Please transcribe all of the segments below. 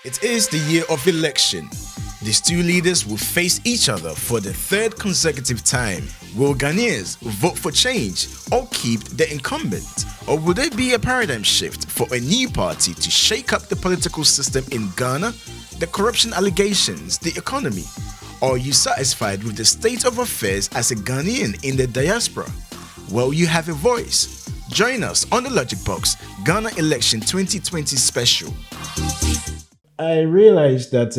It is the year of election. These two leaders will face each other for the third consecutive time. Will Ghanaians vote for change or keep the incumbent? Or will there be a paradigm shift for a new party to shake up the political system in Ghana, the corruption allegations, the economy? Or are you satisfied with the state of affairs as a Ghanaian in the diaspora? Well, you have a voice. Join us on the Logic Box Ghana Election 2020 special. I realized that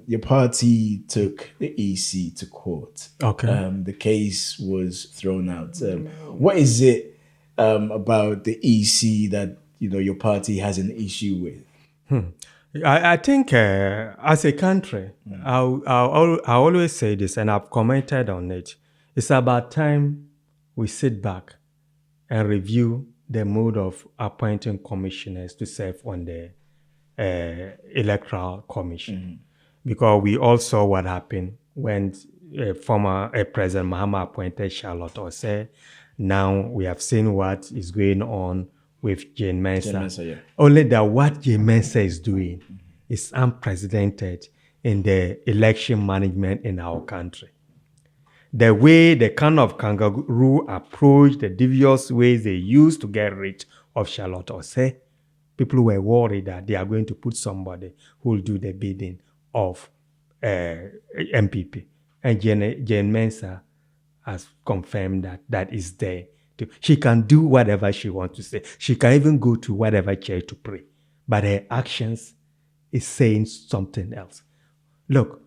your party took the EC to court. Okay. The case was thrown out. What is it about the EC that your party has an issue with? I think as a country, I always say this, and I've commented on it. It's about time we sit back and review the mode of appointing commissioners to serve on the Electoral Commission. Because we all saw what happened when former President Mahama appointed Charlotte Osei. Now we have seen what is going on with Jane Mensah. Yeah. Only that what Jane Mensah is doing is unprecedented in the election management in our country. The way the kind of kangaroo approach, the devious ways they use to get rid of Charlotte Osei, people were worried that they are going to put somebody who will do the bidding of NPP. And Jane Mensah has confirmed that is there. She can do whatever she wants to say. She can even go to whatever church to pray. But her actions is saying something else. Look,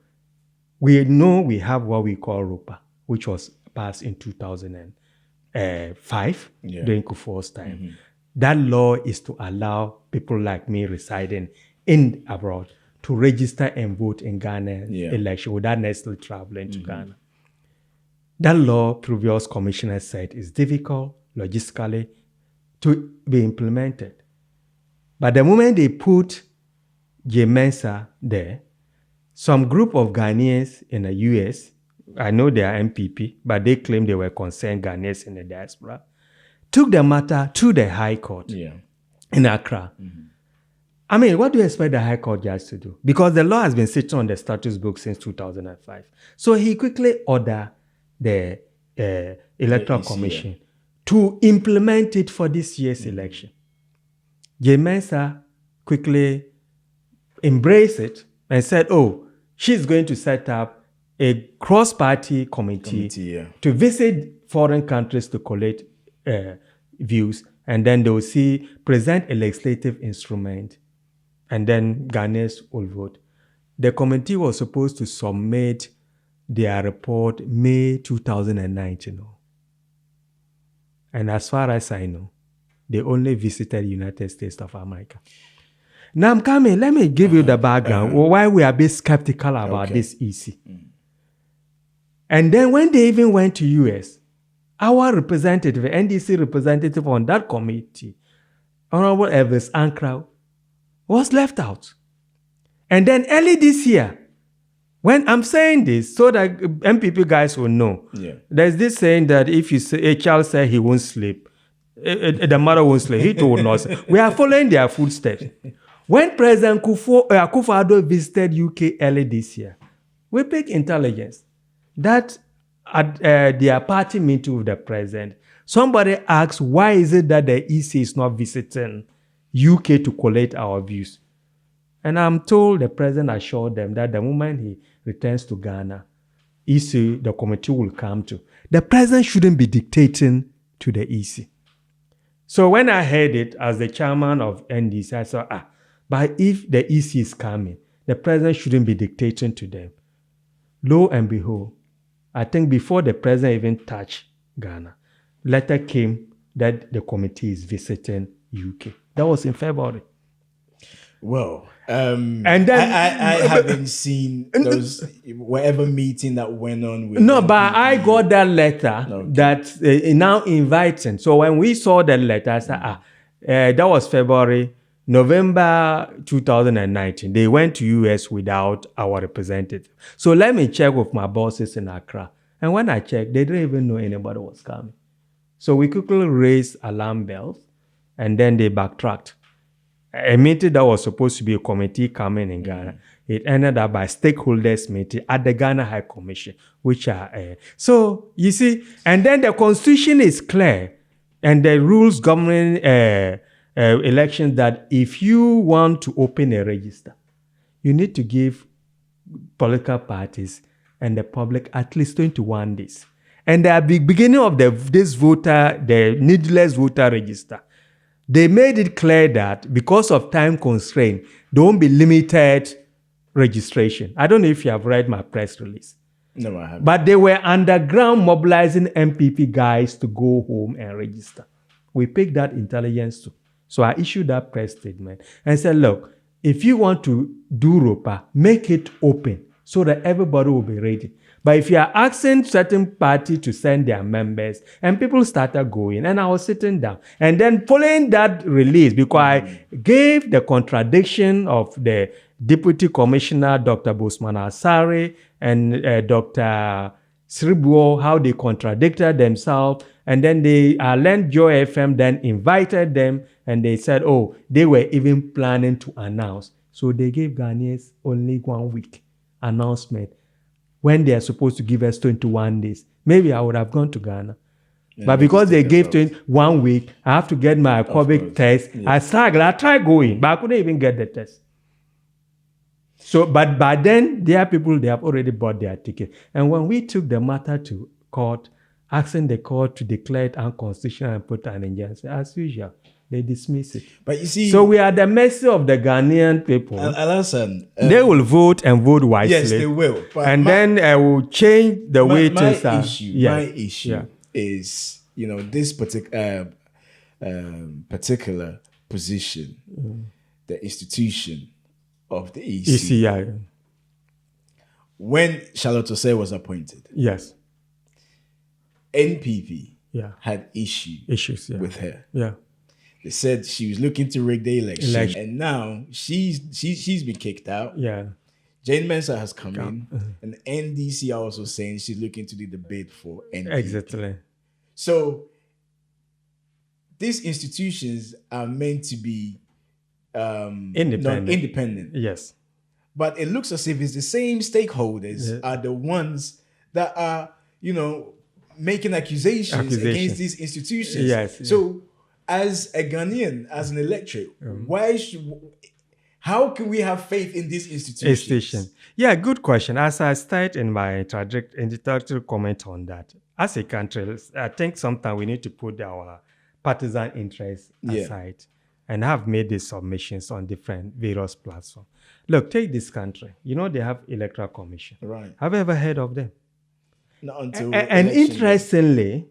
we know we have what we call RUPA, which was passed in 2005 during Kufuor's time. That law is to allow people like me residing in abroad to register and vote in Ghana election without necessarily traveling to Ghana. That law, previous commissioner said, is difficult logistically to be implemented. But the moment they put Jane Mensah there, some group of Ghanaians in the US, I know they are NPP, but they claim they were concerned Ghanaians in the diaspora, took the matter to the High Court in Accra. I mean, what do you expect the High Court judge to do? Because the law has been sitting on the status book since 2005. So he quickly ordered the Electoral Commission to implement it for this year's election. Jane Mensah quickly embraced it and said, she's going to set up a cross-party committee to visit foreign countries to collect views, and then they will present a legislative instrument, and then Ghanaians will vote. The committee was supposed to submit their report May 2019. And as far as I know, they only visited the United States of America. Now I'm coming, let me give you the background why we are a bit skeptical about this EC. And then when they even went to US, our representative, NDC representative on that committee, Honorable Elvis Ankra, was left out. And then early this year, when I'm saying this, so that MPP guys will know, there's this saying that if you say, a child says he won't sleep, the mother won't sleep, he too will not sleep. We are following their footsteps. When President Akufo-Addo visited UK early this year, we picked intelligence that at their party meeting with the president, somebody asked, why is it that the EC is not visiting UK to collect our views? And I'm told the president assured them that the moment he returns to Ghana, EC, the committee will come to. The president shouldn't be dictating to the EC. So when I heard it as the chairman of NDC, I thought, but if the EC is coming, the president shouldn't be dictating to them. Lo and behold, I think before the president even touched Ghana, letter came that the committee is visiting UK. That was in February. Well, and then I haven't seen those whatever meeting that went on with. No, but I got that letter that now inviting. So when we saw that letter, I said, that was February. November 2019, they went to US without our representative. So let me check with my bosses in Accra. And when I checked, they didn't even know anybody was coming. So we quickly raised alarm bells, and then they backtracked. a meeting that was supposed to be a committee coming in Ghana. It ended up by stakeholders meeting at the Ghana High Commission, which are so you see, and then the constitution is clear, and the rules governing elections that if you want to open a register, you need to give political parties and the public at least 21 days. And at the beginning of the needless voter register, they made it clear that because of time constraint, there won't be limited registration. I don't know if you have read my press release. No, I haven't. But they were underground mobilizing NPP guys to go home and register. We picked that intelligence too. So I issued that press statement and said, look, if you want to do ROPA, make it open so that everybody will be ready. But if you are asking certain party to send their members, and people started going, and I was sitting down. And then following that release, because I gave the contradiction of the Deputy Commissioner, Dr. Bosman Asare, and Dr. Sribuo, how they contradicted themselves. And then they learned Joy FM, then invited them, and they said, oh, they were even planning to announce. So they gave Ghanaians only 1 week announcement when they are supposed to give us 21 days. Maybe I would have gone to Ghana. Yeah, but because they gave 1 week, I have to get my COVID test. Yeah. I tried going, but I couldn't even get the test. So, but by then, there are people, they have already bought their ticket. And when we took the matter to court, asking the court to declare it unconstitutional and put an injunction, as usual, they dismiss it. But you see, so we are at the mercy of the Ghanaian people. Alhassan, they will vote and vote wisely. Yes, they will. But and then will change the way things are. My issue is, this particular position, the institution of the ECI. When Charlotte Osei was appointed, yes, NPP had issues with her. Yeah. They said she was looking to rig the election. And now she's been kicked out. Yeah. Jane Mensah has come in, and NDC are also saying she's looking to do the bid for NPP. Exactly. So these institutions are meant to be independent. Yes. But it looks as if it's the same stakeholders are the ones that are, making accusations against these institutions. Yes. So as a Ghanaian, as an electorate, how can we have faith in these institutions? Yeah, good question. As I started in my introductory comment on that, as a country, I think sometimes we need to put our partisan interests aside and have made these submissions on different various platforms. Look, take this country. They have Electoral Commission. Right. Have you ever heard of them? Not until and interestingly,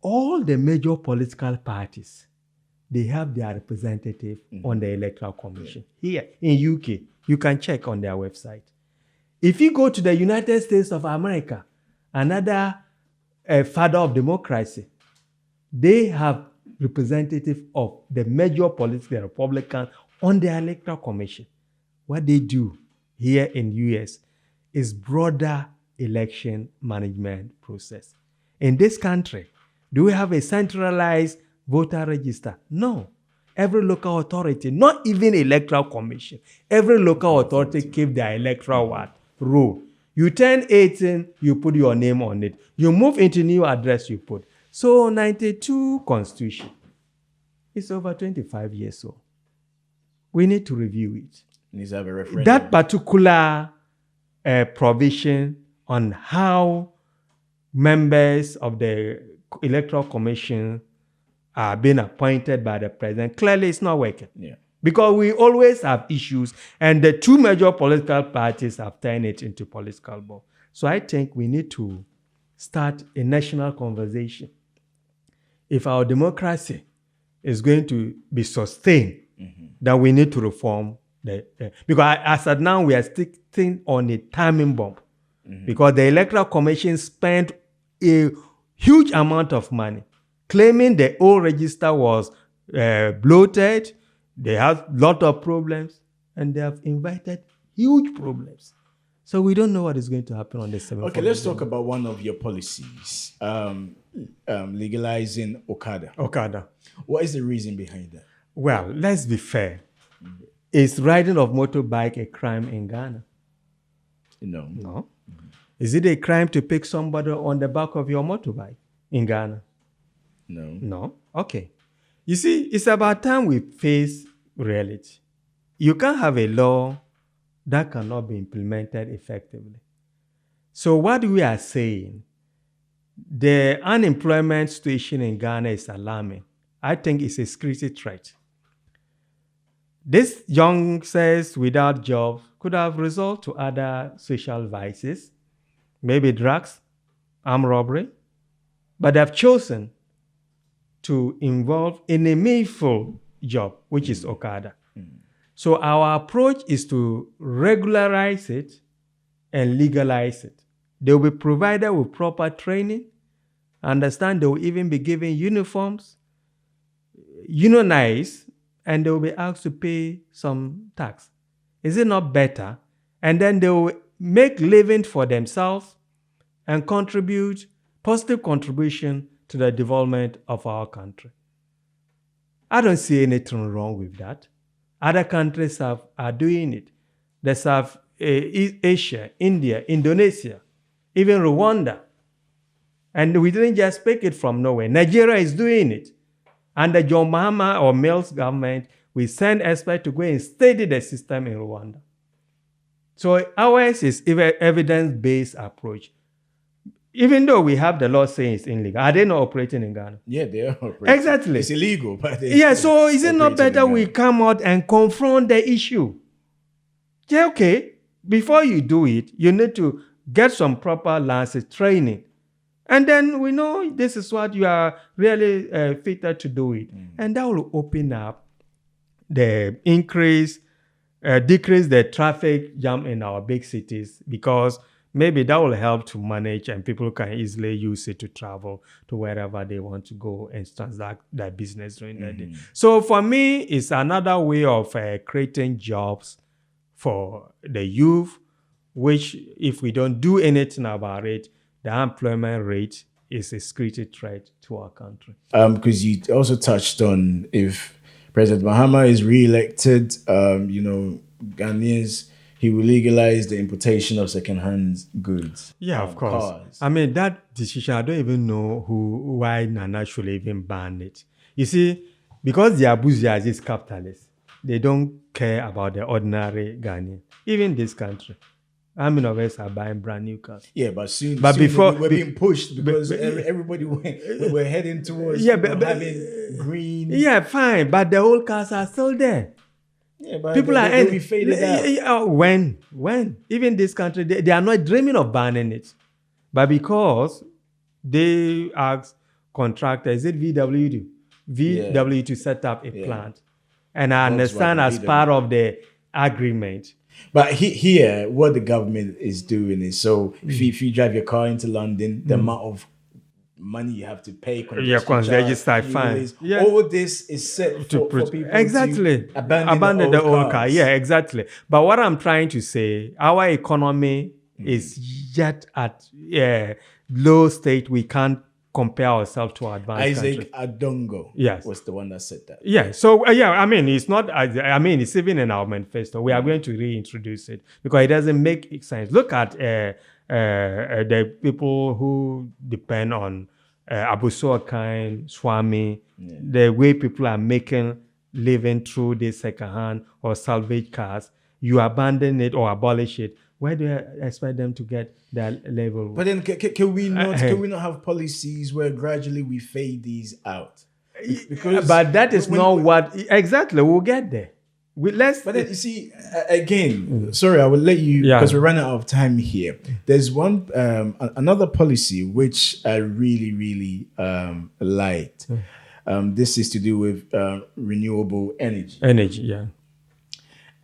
all the major political parties, they have their representative on the Electoral Commission. Here in UK, you can check on their website. If you go to the United States of America, another father of democracy, they have representative of the major political Republicans on the Electoral Commission. What they do here in US is broader election management process. In this country, do we have a centralized voter register? No. Every local authority, not even Electoral Commission, every local authority keep their electoral rule. You turn 18, you put your name on it. You move into new address, you put. So 92 Constitution, it's over 25 years old. We need to review it. Needs to have a referendum. That particular provision on how members of the Electoral Commission are being appointed by the president, clearly it's not working. Yeah. Because we always have issues, and the two major political parties have turned it into political ball. So I think we need to start a national conversation. If our democracy is going to be sustained, then we need to reform because as of now we are sticking on a timing bomb. Because the Electoral Commission spent a huge amount of money claiming the old register was bloated, they have a lot of problems, and they have invited huge problems. So we don't know what is going to happen on the 7th. Okay, let's talk about one of your policies, legalizing Okada. Okada. What is the reason behind that? Well, let's be fair. Is riding of motorbike a crime in Ghana? No. No. Is it a crime to pick somebody on the back of your motorbike in Ghana? No. No. Okay. You see, it's about time we face reality. You can't have a law that cannot be implemented effectively. So what we are saying, the unemployment situation in Ghana is alarming. I think it's a security threat. This youngsters without jobs could have resorted to other social vices, maybe drugs, armed robbery, but they've chosen to involve in a meaningful job, which is Okada. So our approach is to regularize it and legalize it. They will be provided with proper training. Understand, they will even be given uniforms, unionized, and they will be asked to pay some tax. Is it not better? And then they will make living for themselves and contribute positive contribution to the development of our country. I don't see anything wrong with that. Other countries are doing it. They South Asia, India, Indonesia, even Rwanda. And we didn't just pick it from nowhere. Nigeria is doing it. Under John Mahama or Mills government, we send experts to go and study the system in Rwanda. So ours is evidence-based approach. Even though we have the law saying it's illegal, are they not operating in Ghana? Yeah, they are operating. Exactly. It's illegal, but So is it not better we come out and confront the issue? Yeah, okay. Before you do it, you need to get some proper license training. And then we know this is what you are really fitted to do it. And that will open up the decrease the traffic jam in our big cities, because maybe that will help to manage and people can easily use it to travel to wherever they want to go and transact their business during the day. So for me, it's another way of creating jobs for the youth, which if we don't do anything about it, the unemployment rate is a security threat to our country. Because you also touched on if President Mahama is re-elected, Ghanaians, he will legalize the importation of second-hand goods. Yeah, of course. Cars. I mean, that decision, I don't even know why Nana should even ban it. You see, because the bourgeoisie is capitalists, they don't care about the ordinary Ghanaian, even this country. How many of us are buying brand new cars? Yeah, but soon before we're being pushed because everybody we're heading towards having green. Yeah, fine, but the old cars are still there. Yeah, but people they'll be faded out. When even this country, they are not dreaming of banning it, but because they ask contractors, is it VW to set up a plant, and I understand as part of the agreement. But here, what the government is doing is, so if you drive your car into London, the amount of money you have to pay, fine. Yeah. All this is set for people to abandon the old cars. car. Yeah, exactly. But what I'm trying to say, our economy is yet at low state. We can't compare ourselves to advanced countries. Isaac Adongo was the one that said that. Yeah. So, I mean, it's not, it's even in our manifesto. We are going to reintroduce it because it doesn't make sense. Look at the people who depend on Abusuakan, Swami, the way people are making living through this second-hand or salvage cars. You abandon it or abolish it. Where do you expect them to get that level? But then can we not have policies where gradually we fade these out? But that is not what exactly we'll get there. But then you see, again, sorry, I will let you because we're running out of time here. There's one another policy which I really, really liked. This is to do with renewable energy.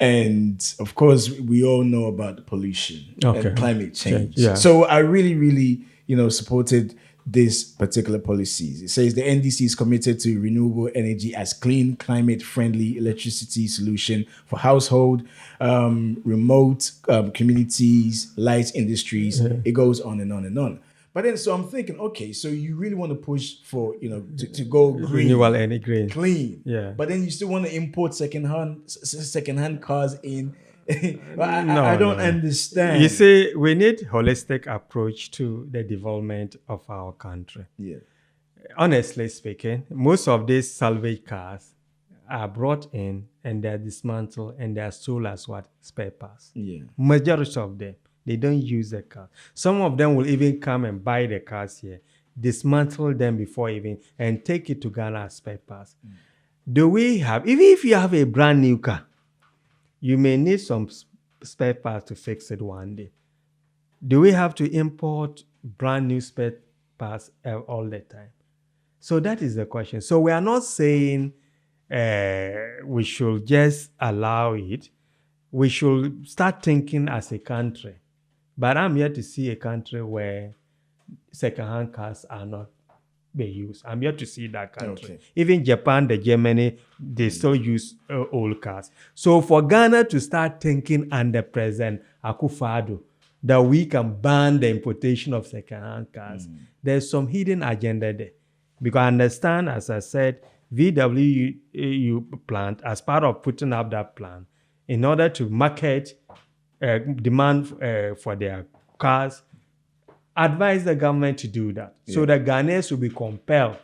And of course, we all know about the pollution and climate change. So I really, really, supported this particular policies. It says the NDC is committed to renewable energy as clean, climate-friendly electricity solution for household, remote communities, light industries. It goes on and on and on. But then, so I'm thinking, okay, so you really want to push for, to go green, renewal and green, clean. Yeah. But then you still want to import secondhand cars in. I No, don't no. understand. You see, we need holistic approach to the development of our country. Yeah. Honestly speaking, most of these salvage cars are brought in and they're dismantled and they're sold as what? Spare parts. Yeah. Majority of them, they don't use the car. Some of them will even come and buy the cars here, dismantle them before even, and take it to Ghana as spare parts. Do we have, even if you have a brand new car, you may need some spare parts to fix it one day. Do we have to import brand new spare parts all the time? So that is the question. So we are not saying we should just allow it. We should start thinking as a country. But I'm yet to see a country where second-hand cars are not being used. I'm yet to see that country. Okay. Even Japan, Germany, they still use old cars. So for Ghana to start thinking under President Akufo-Addo that we can ban the importation of second-hand cars, there's some hidden agenda there. Because I understand, as I said, VW plant, as part of putting up that plan, in order to market demand for their cars, advise the government to do that. So the Ghanaians will be compelled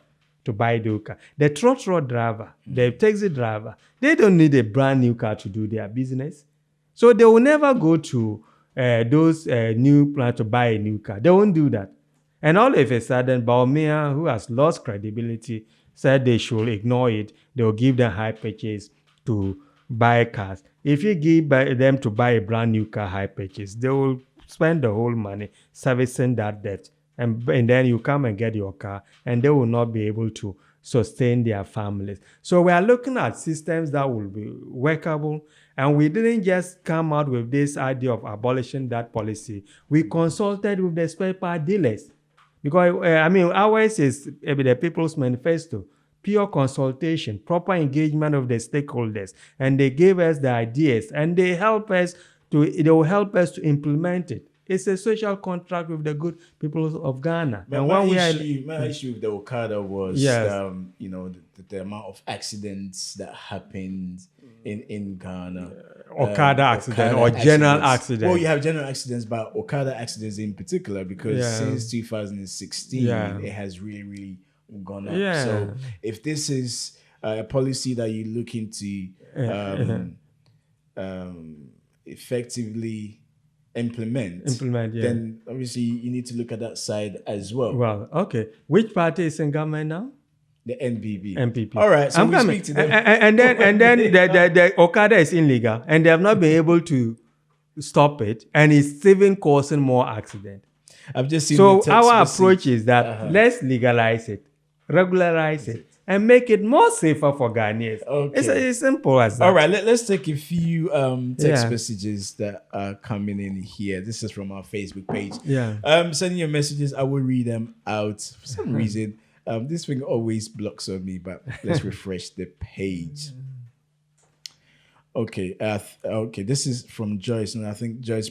to buy those cars. The trotro driver, the taxi driver, they don't need a brand new car to do their business. So they will never go to those new plants to buy a new car. They won't do that. And all of a sudden, Baumia, who has lost credibility, said they should ignore it. They will give them high purchase to buy cars. If you give them to buy a brand new car high purchase, they will spend the whole money servicing that debt. And then you come and get your car, and they will not be able to sustain their families. So we are looking at systems that will be workable. And we didn't just come out with this idea of abolishing that policy. We consulted with the spare part dealers. Because, ours is the People's Manifesto, pure consultation, proper engagement of the stakeholders. And they gave us the ideas, and they will help us to implement it. It's a social contract with the good people of Ghana. But and my issue with the Okada was, Yes. the amount of accidents that happened in Ghana. Okada accident or general accident. Well, you have general accidents, but Okada accidents in particular, because since 2016, it has really, really gone up. Yeah. So if this is a policy that you look into effectively implement, then obviously you need to look at that side as well. Well, okay. Which party is in government now? The NPP. NPP. All right, so I'm we coming. speak to them. And then the Okada is illegal, and they have not been able to stop it, and it's even causing more accident. I've just seen So the text our message. approach is that let's legalize it, regularize it, and make it more safer for Ghanaians. Okay. It's as simple as that. All right, let's take a few text messages that are coming in here. This is from our Facebook page. Yeah. Sending your messages, I will read them out. For some reason, this thing always blocks on me, but let's refresh the page. Okay, okay. This is from Joyce, and I think Joyce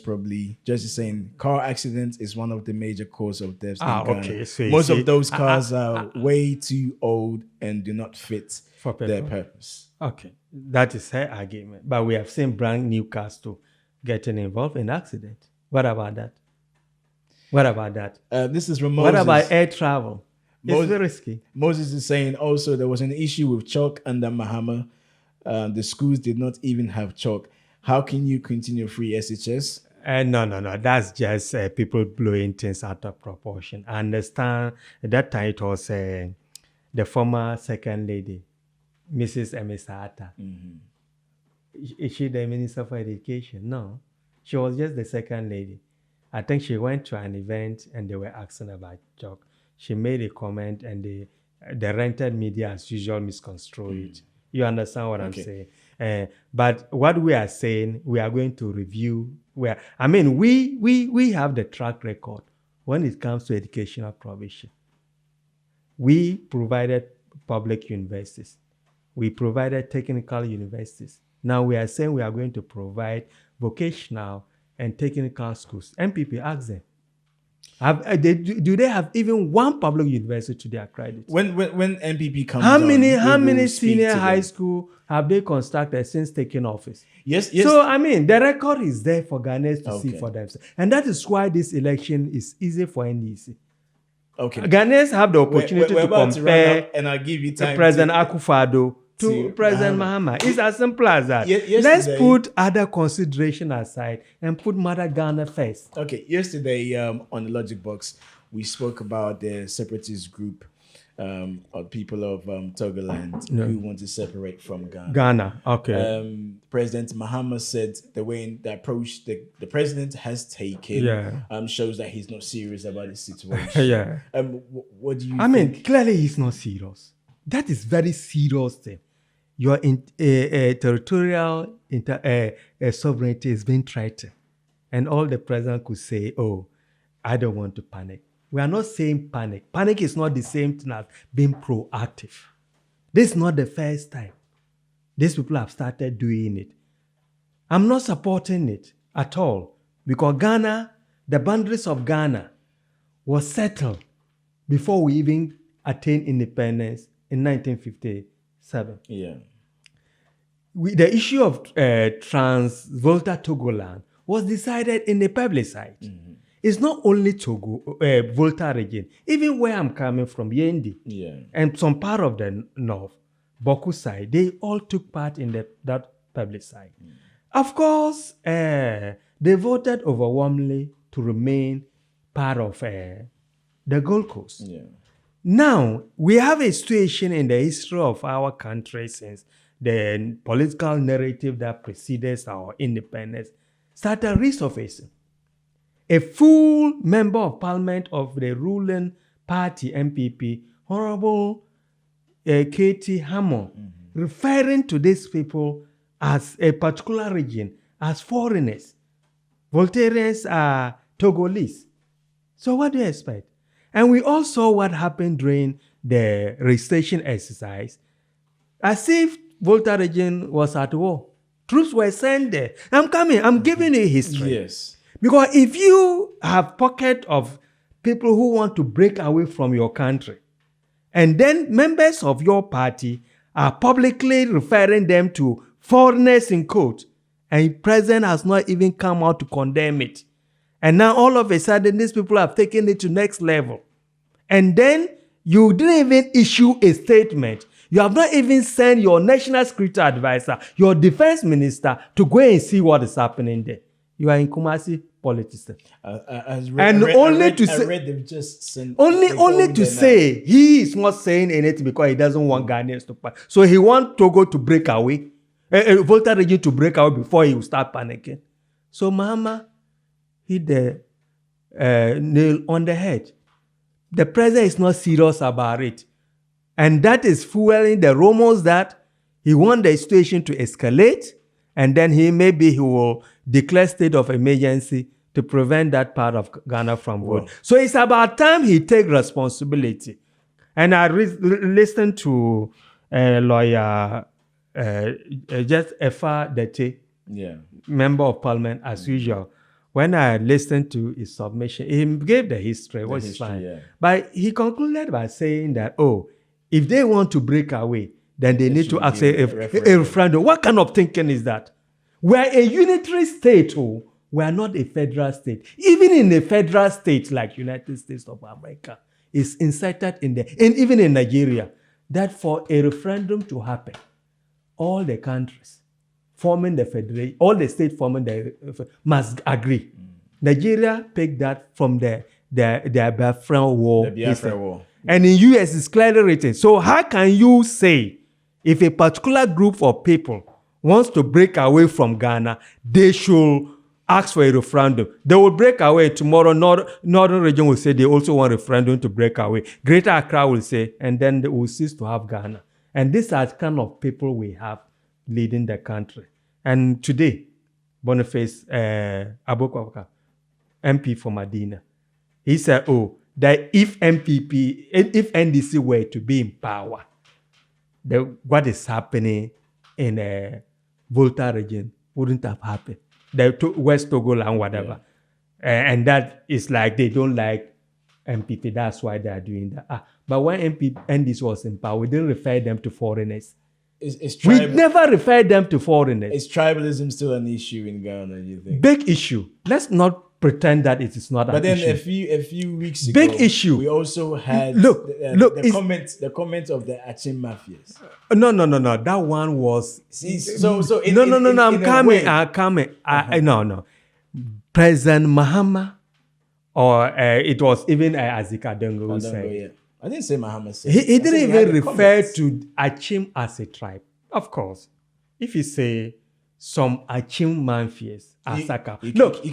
is saying car accidents is one of the major cause of deaths in Ghana. Okay. So Most of those cars are way too old and do not fit for their purpose. Okay, that is her argument. But we have seen brand new cars too getting involved in accident. What about that? What about that? This is from Moses. What about air travel? It's very risky. Moses is saying also there was an issue with chalk under Mahama. The schools did not even have chalk. How can you continue free SHS? No. That's just people blowing things out of proportion. I understand at that time it was the former second lady, Mrs. Emisata. Is she the Minister for Education? No. She was just the second lady. I think she went to an event and they were asking about chalk. She made a comment and the rented media as usual misconstrued it. You understand what I'm saying? But what we are saying, we are going to review. We have the track record when it comes to educational provision. We provided public universities. We provided technical universities. Now we are saying we are going to provide vocational and technical schools. NPP, ask them. Do they have even one public university to their credit? When NPP comes How on, many senior high school have they constructed since taking office? Yes. So, I mean, the record is there for Ghanaians to see Okay. for themselves. And that is why this election is easy for NDC. Okay. Ghanaians have the opportunity We're to about compare to run up, and I'll give you time. President Akufo-Addo to President Mahama. Mahama. It's as simple as that. Yesterday- Let's put other consideration aside and put Mother Ghana first. Okay, yesterday on the Logic Box, we spoke about the separatist group of people of Togoland who want to separate from Ghana. Okay. President Mahama said the way the approach the president has taken shows that he's not serious about the situation. Yeah. What do you think? I mean, clearly he's not serious. That is very serious thing. Your territorial sovereignty is being threatened. And all the president could say, oh, I don't want to panic. We are not saying panic. Panic is not the same thing as being proactive. This is not the first time. These people have started doing it. I'm not supporting it at all because Ghana, the boundaries of Ghana was settled before we even attained independence in 1957. Yeah. The issue of Trans-Volta Togoland was decided in the plebiscite. Mm-hmm. It's not only Togo, Volta region, even where I'm coming from, Yendi, and some part of the north, Boku side, they all took part in that plebiscite. Mm. Of course, they voted overwhelmingly to remain part of the Gold Coast. Yeah. Now, we have a situation in the history of our country since the political narrative that precedes our independence started resurfacing. A full member of parliament of the ruling party, NPP, Honorable K.T. Hammond, referring to these people as a particular region, as foreigners. Voltaireans are Togolese. So what do you expect? And we all saw what happened during the registration exercise, as if Volta region was at war. Troops were sent there. I'm giving you history. Yes. Because if you have pocket of people who want to break away from your country, and then members of your party are publicly referring them to foreigners in court, and the president has not even come out to condemn it. And now all of a sudden, these people have taken it to next level. And then you didn't even issue a statement. You have not even sent your national security advisor, your defense minister, to go and see what is happening there. You are in Kumasi politics. Only to say he is not saying anything because he doesn't want Ghanaians to panic. So he wants Togo to break away, Volta region to break away before he will start panicking. So Mahama hit the nail on the head. The president is not serious about it. And that is fueling the rumors that he wants the situation to escalate, and then he will declare state of emergency to prevent that part of Ghana from voting. So it's about time he take responsibility. And I listened to lawyer just Efa Dete, member of parliament, as usual. When I listened to his submission, he gave the history, which is fine. Yeah. But he concluded by saying that, if they want to break away, then they need to ask a referendum. What kind of thinking is that? We're a unitary state, we are not a federal state. Even in a federal state like United States of America, it's inserted in there, and even in Nigeria, that for a referendum to happen, all the countries forming the federation, all the states forming the must agree. Nigeria picked that from the Biafran War. The Biafran War. And in US, it's clearly written. So how can you say if a particular group of people wants to break away from Ghana, they should ask for a referendum? They will break away tomorrow. Northern region will say they also want a referendum to break away. Greater Accra will say, and then they will cease to have Ghana. And these are the kind of people we have leading the country. And today, Boniface Abokwaka, MP for Medina, he said, that if NDC were to be in power, what is happening in Volta region wouldn't have happened. The West Togo and whatever. And that is like they don't like NPP. That's why they are doing that. But when NDC was in power, we didn't refer them to foreigners. We never referred them to foreigners. Is tribalism still an issue in Ghana, you think? Big issue. Let's not pretend that it is not an issue. But then a few weeks ago, big issue. We also had the comment of the Achim mafias. No. That one was... I'm coming. No. President Mahama, or it was even Azika Dongo who said... Yeah. I didn't say Mahama said. He didn't even refer to Achim as a tribe. Of course. If you say some Achim mafias, Asaka. Look,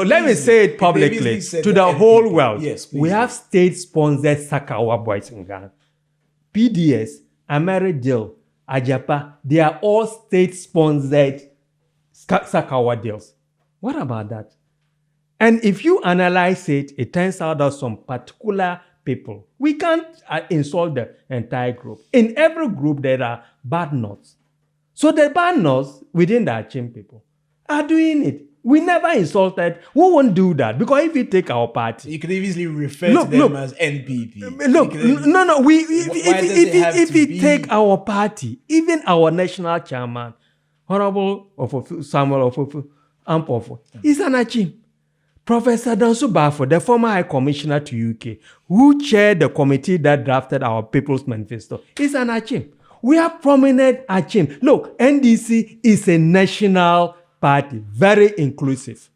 let me say it publicly to the whole world. Yes, we have state-sponsored Sakawa boys in Ghana. PDS, Ameridil, Ajapa, they are all state-sponsored Sakawa deals. What about that? And if you analyze it, it turns out that some particular people, we can't insult the entire group. In every group, there are bad nuts. So the bad nuts within the Achim people are doing it. We never insulted. We won't do that. Because if you take our party... You could easily refer to them as NPP. If you take our party, even our national chairman, Honorable Samuel Ofofu Ampofo, he's an Achim. Professor Dansu Bafo, the former High Commissioner to UK, who chaired the committee that drafted our People's Manifesto, is an Achim. We are prominent Achim. Look, NDC is a national party, very inclusive.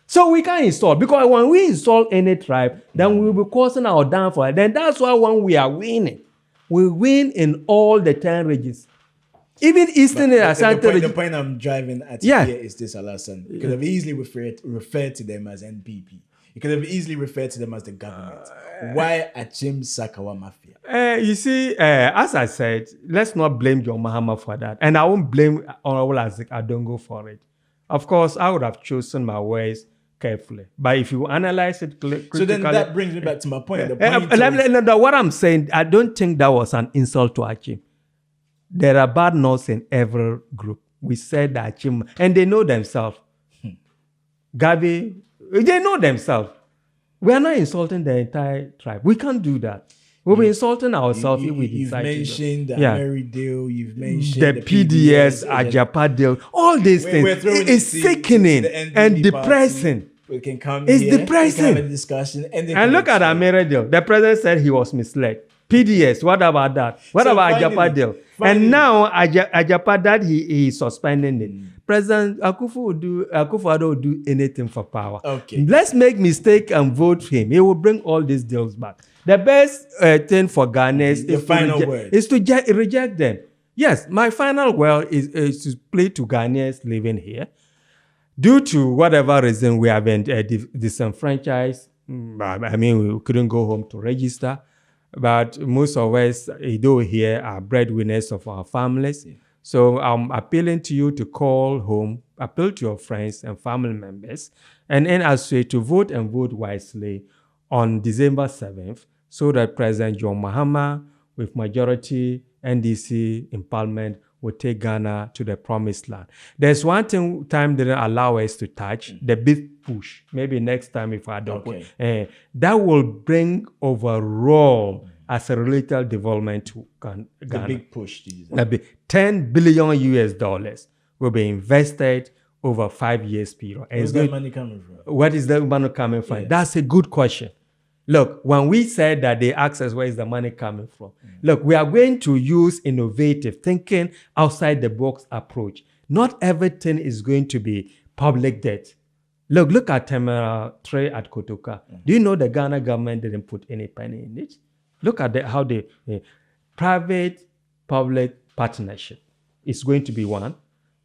So we can install, because when we install any tribe, then we will be causing our downfall. Then that's why when we are winning, we win in all the 10 regions. Even Eastern and Asante. The point I'm driving at here is this, Alhassan. You could have easily referred to them as NPP. You could have easily referred to them as the government. Why Achim Sakawa Mafia? You see, as I said, let's not blame John Mahama for that. And I won't blame Honorable Isaac Adongo for it. Of course, I would have chosen my words carefully. But if you analyze it critically... So then that brings me back to my point. What I'm saying, I don't think that was an insult to Achim. There are bad nuts in every group. We said that Achim, and they know themselves. Gabi, they know themselves. We are not insulting the entire tribe. We can't do that. We'll be insulting ourselves if we decide to. You've mentioned the Ameri deal. You've mentioned the PDS, Ajapa deal. All these things. It's sickening and depressing. We can come it's here. Depressing. We can have a discussion. And look at Ameri deal. The president said he was misled. PDS, what about that? What about Ajapa deal? And now Ajapa that he is suspending it. President Akufo-Addo will do anything for power. Okay. Let's make mistake and vote for him. He will bring all these deals back. The best thing for Ghanaians is to reject them. Yes, my final word is to plead to Ghanaians living here. Due to whatever reason we have been disenfranchised, I mean, we couldn't go home to register. But most of us, though here, are breadwinners of our families. Yeah. So I'm appealing to you to call home, appeal to your friends and family members, and then as well to vote and vote wisely on December 7th, so that President John Mahama, with majority NDC in Parliament, will take Ghana to the promised land. There's one thing time didn't allow us to touch, the big push. Maybe next time if I don't. Okay. That will bring overall accelerated development to Ghana. The big push. $10 billion will be invested over 5 years period. Where's that money coming from? What is the money coming from? Yes. That's a good question. Look, when we said that they asked us where is the money coming from, look, we are going to use innovative thinking, outside the box approach. Not everything is going to be public debt. Look at Terminal 3 at Kotoka. Do you know the Ghana government didn't put any penny in it? Look at how the private-public partnership is going to be one.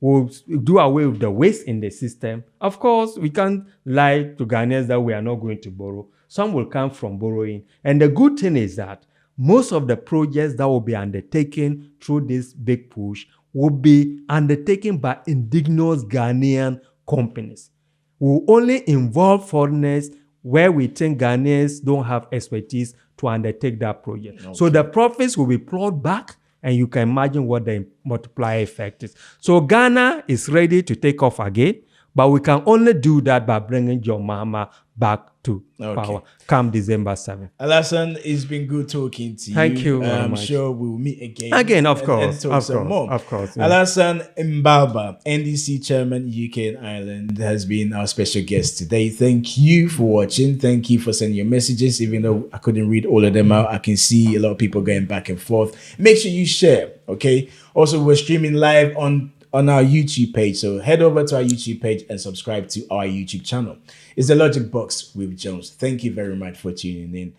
We'll do away with the waste in the system. Of course, we can't lie to Ghanaians that we are not going to borrow. Some will come from borrowing. And the good thing is that most of the projects that will be undertaken through this big push will be undertaken by indigenous Ghanaian companies. We'll only involve foreigners where we think Ghanaians don't have expertise to undertake that project. Okay. So the profits will be plowed back, and you can imagine what the multiplier effect is. So Ghana is ready to take off again. But we can only do that by bringing John Mahama back to power come December 7th. Alhassan, it's been good talking to you. Thank you very I'm much. sure we'll meet again. Of course. And talk some more. Of course. Yeah. Alhassan Mbalba, NDC Chairman, UK and Ireland, has been our special guest today. Thank you for watching. Thank you for sending your messages. Even though I couldn't read all of them out, I can see a lot of people going back and forth. Make sure you share, okay? Also, we're streaming live on our YouTube page. So head over to our YouTube page and subscribe to our YouTube channel. It's the Logic Box with Jones. Thank you very much for tuning in.